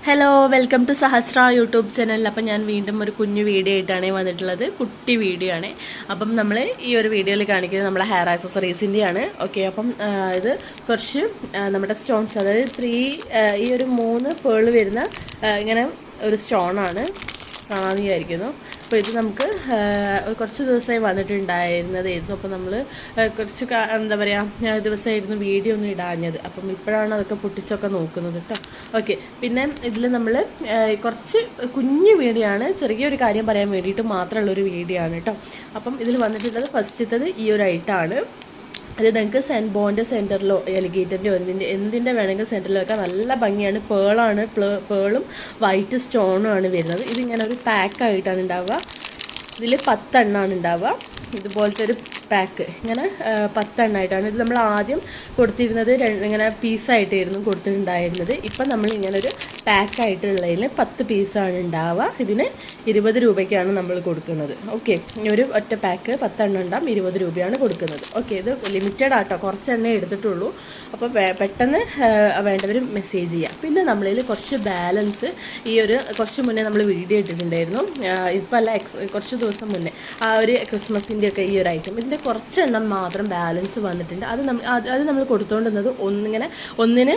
Hello, welcome to Sahasra YouTube channel. അപ്പം ഞാൻ വീണ്ടും ഒരു കുഞ്ഞു വീഡിയോ ആയിട്ടാണ് വന്നിട്ടുള്ളത്. കുട്ടി വീഡിയോ ആണ്. അപ്പം നമ്മൾ ഈ ഒരു വീഡിയോയിൽ കാണിക്കുന്നത് നമ്മുടെ ഹെയർ ആക്സസറീസിൻ്റെയാണ്. ഓക്കെ, അപ്പം ഇത് കുറച്ച് നമ്മുടെ സ്റ്റോൺസ്, അതായത് ഈ ഒരു 3 പേള് വരുന്ന ഇങ്ങനെ ഒരു സ്റ്റോണാണ്. കാണാമെന്ന് വിചാരിക്കുന്നു. അപ്പോൾ ഇത് നമുക്ക് കുറച്ച് ദിവസമായി വന്നിട്ടുണ്ടായിരുന്നതായിരുന്നു. അപ്പോൾ നമ്മൾ കുറച്ച് എന്താ പറയുക ദിവസമായിരുന്നു വീഡിയോ ഒന്നും ഇടാഞ്ഞത്. അപ്പം ഇപ്പോഴാണ് അതൊക്കെ പൊട്ടിച്ചൊക്കെ നോക്കുന്നത് കേട്ടോ. ഓക്കെ, പിന്നെ ഇതിൽ നമ്മൾ കുറച്ച് കുഞ്ഞു വീഡിയോ ആണ്, ചെറിയൊരു കാര്യം പറയാൻ വേണ്ടിയിട്ട് മാത്രമുള്ളൊരു വീഡിയോ ആണ് കേട്ടോ. അപ്പം ഇതിൽ വന്നിട്ടുള്ളത് ഫസ്റ്റത്തത് ഈ ഒരു ഐറ്റാണ്. അത് നിങ്ങൾക്ക് ബോൻ്റെ സെൻറ്ററിലോ എലിഗേറ്ററിൻ്റെയോ എന്തിൻ്റെ വേണമെങ്കിൽ സെൻറ്ററിലോ ഒക്കെ നല്ല ഭംഗിയാണ്. പേളും വൈറ്റ് സ്റ്റോണും ആണ് വരുന്നത്. ഇതിങ്ങനെ ഒരു പാക്കായിട്ടാണ് ഉണ്ടാവുക. ഇതിൽ 10 എണ്ണമാണ് ഉണ്ടാവുക. ഇതുപോലത്തെ ഒരു പാക്ക് ഇങ്ങനെ 10 എണ്ണമായിട്ടാണ്. ഇത് നമ്മൾ ആദ്യം കൊടുത്തിരുന്നത് ഇങ്ങനെ പീസായിട്ടായിരുന്നു കൊടുത്തിട്ടുണ്ടായിരുന്നത്. ഇപ്പം നമ്മൾ ഇങ്ങനെ ഒരു പാക്കായിട്ടുള്ളതിൽ 10 പീസാണ് ഉണ്ടാവുക. ഇതിന് 20 രൂപയ്ക്കാണ് നമ്മൾ കൊടുക്കുന്നത്. ഓക്കെ, ഒരു ഒറ്റ പാക്ക് 10 എണ്ണം ഉണ്ടാവും, 20 രൂപയാണ് കൊടുക്കുന്നത്. ഓക്കെ, ഇത് ലിമിറ്റഡ് ആട്ടോ, കുറച്ച് എണ്ണേ എടുത്തിട്ടുള്ളൂ. അപ്പോൾ പെട്ടെന്ന് വേണ്ടവർ മെസ്സേജ് ചെയ്യാം. പിന്നെ നമ്മളിൽ കുറച്ച് ബാലൻസ് കുറച്ച് മുന്നേ നമ്മൾ വീഡിയോ ഇട്ടിട്ടുണ്ടായിരുന്നു. ഇപ്പം അല്ല, കുറച്ച് ദിവസം മുന്നേ ആ ഒരു ക്രിസ്മസിൻ്റെ ഒക്കെ ഈ ഒരു ഐറ്റം, ഇതിൻ്റെ കുറച്ചെണ്ണം മാത്രം ബാലൻസ് വന്നിട്ടുണ്ട്. അത് നമ്മൾ കൊടുത്തുകൊണ്ടിരുന്നത് ഒന്നിന്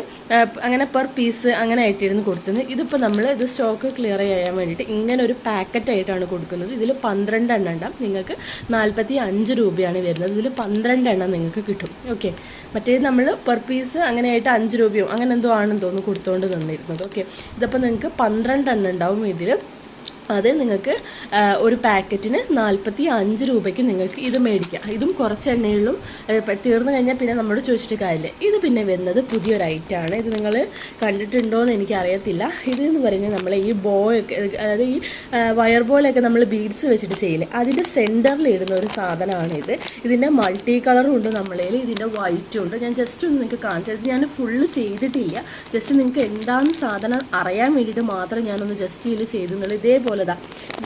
അങ്ങനെ പെർ പീസ് അങ്ങനെ ആയിട്ടിരുന്ന് കൊടുക്കുന്നത്. ഇതിപ്പോൾ നമ്മൾ ഇത് സ്റ്റോക്ക് ക്ലിയർ ചെയ്യാൻ വേണ്ടിയിട്ട് ഇങ്ങനെ ഒരു പാക്കറ്റായിട്ടാണ് കൊടുക്കുന്നത്. ഇതിൽ 12 എണ്ണം ഉണ്ടാവും. നിങ്ങൾക്ക് 45 രൂപയാണ് വരുന്നത്. ഇതിൽ 12 എണ്ണം നിങ്ങൾക്ക് കിട്ടും. ഓക്കെ, മറ്റേത് നമ്മൾ പെർ പീസ് അങ്ങനെയായിട്ട് 5 രൂപയോ അങ്ങനെ എന്തോ ആണെന്ന് തോന്നുന്നു കൊടുത്തുകൊണ്ട് തന്നിരുന്നത്. ഓക്കെ, ഇതിപ്പോൾ നിങ്ങൾക്ക് 12 എണ്ണം ഉണ്ടാവും ഇതിൽ. അത് നിങ്ങൾക്ക് ഒരു പാക്കറ്റിന് 45 രൂപയ്ക്ക് നിങ്ങൾക്ക് ഇത് മേടിക്കാം. ഇതും കുറച്ച് എണ്ണയുള്ളും, തീർന്നു കഴിഞ്ഞാൽ പിന്നെ നമ്മളോട് ചോദിച്ചിട്ട് കാര്യമില്ല. ഇത് പിന്നെ വരുന്നത് പുതിയൊരു ഐറ്റമാണ്. ഇത് നിങ്ങൾ കണ്ടിട്ടുണ്ടോ എന്ന് എനിക്കറിയത്തില്ല. ഇതെന്ന് പറഞ്ഞാൽ നമ്മൾ ഈ ബോയൊക്കെ, അതായത് ഈ വയർ ബോലൊക്കെ നമ്മൾ ബീഡ്സ് വെച്ചിട്ട് ചെയ്യില്ലേ, അതിൻ്റെ സെൻറ്ററിൽ ഇടുന്ന ഒരു സാധനമാണ് ഇത്. ഇതിൻ്റെ മൾട്ടി കളറും ഉണ്ട് നമ്മളതിൽ, ഇതിൻ്റെ വൈറ്റും ഉണ്ട്. ഞാൻ ജസ്റ്റ് ഒന്ന് നിങ്ങൾക്ക് കാണിച്ചത്, ഞാൻ ഫുള്ള് ചെയ്തിട്ടില്ല. ജസ്റ്റ് നിങ്ങൾക്ക് എന്താണ് സാധനം അറിയാൻ വേണ്ടിയിട്ട് മാത്രം ഞാനൊന്ന് ജസ്റ്റ് ഇതിൽ ചെയ്തെന്നുള്ളൂ. ഇതേപോലെ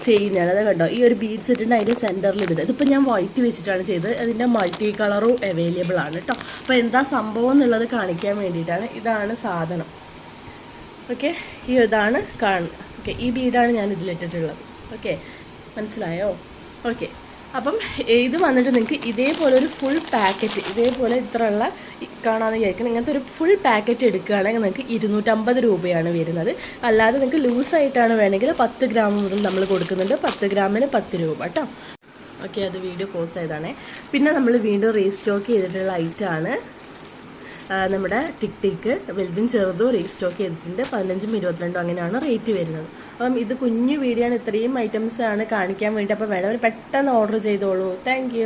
ചെയ്യുന്നതാണ്. അത് കണ്ടോ, ഈ ഒരു ബീഡ്സ് ഇട്ടിട്ട് അതിൻ്റെ സെൻറ്ററിൽ ഇടുന്നത്. ഇതിപ്പോൾ ഞാൻ വൈറ്റ് വെച്ചിട്ടാണ് ചെയ്തത്. അതിൻ്റെ മൾട്ടി കളറും അവൈലബിൾ ആണ് കേട്ടോ. അപ്പോൾ എന്താ സംഭവം എന്നുള്ളത് കാണിക്കാൻ വേണ്ടിയിട്ടാണ്. ഇതാണ് സാധനം. ഓക്കെ, ഇതാണ് കാണുന്നത്. ഓക്കെ, ഈ ബീഡാണ് ഞാൻ ഇതിലിട്ടിട്ടുള്ളത്. ഓക്കെ, മനസ്സിലായോ? ഓക്കെ, അപ്പം ഇത് വന്നിട്ട് നിങ്ങൾക്ക് ഇതേപോലെ ഒരു ഫുൾ പാക്കറ്റ്, ഇതേപോലെ ഇത്രയുള്ള കാണാമെന്ന് വിചാരിക്കണം. ഇങ്ങനത്തെ ഒരു ഫുൾ പാക്കറ്റ് എടുക്കുകയാണെങ്കിൽ നിങ്ങൾക്ക് 250 രൂപയാണ് വരുന്നത്. അല്ലാതെ നിങ്ങൾക്ക് ലൂസായിട്ടാണ് വേണമെങ്കിൽ 10 ഗ്രാം മുതൽ നമ്മൾ കൊടുക്കുന്നുണ്ട്. 10 ഗ്രാമിന് 10 രൂപ കേട്ടോ. ഓക്കെ, അത് വീഡിയോ പോസ് ചെയ്താണേ. പിന്നെ നമ്മൾ വീണ്ടും റീസ്റ്റോക്ക് ചെയ്തിട്ടുള്ള ഐറ്റമാണ് നമ്മുടെ ടിക്ക് വലുതും ചെറുതും റീസ്റ്റോക്ക് ചെയ്തിട്ടുണ്ട്. 15ഉം 22ഉം അങ്ങനെയാണ് റേറ്റ് വരുന്നത്. അപ്പം ഇത് കുഞ്ഞു വീഡിയോ ആണ്, ഇത്രയും ഐറ്റംസ് ആണ് കാണിക്കാൻ വേണ്ടി. അപ്പോൾ വേണ്ടവർ പെട്ടെന്ന് ഓർഡർ ചെയ്തോളൂ. താങ്ക്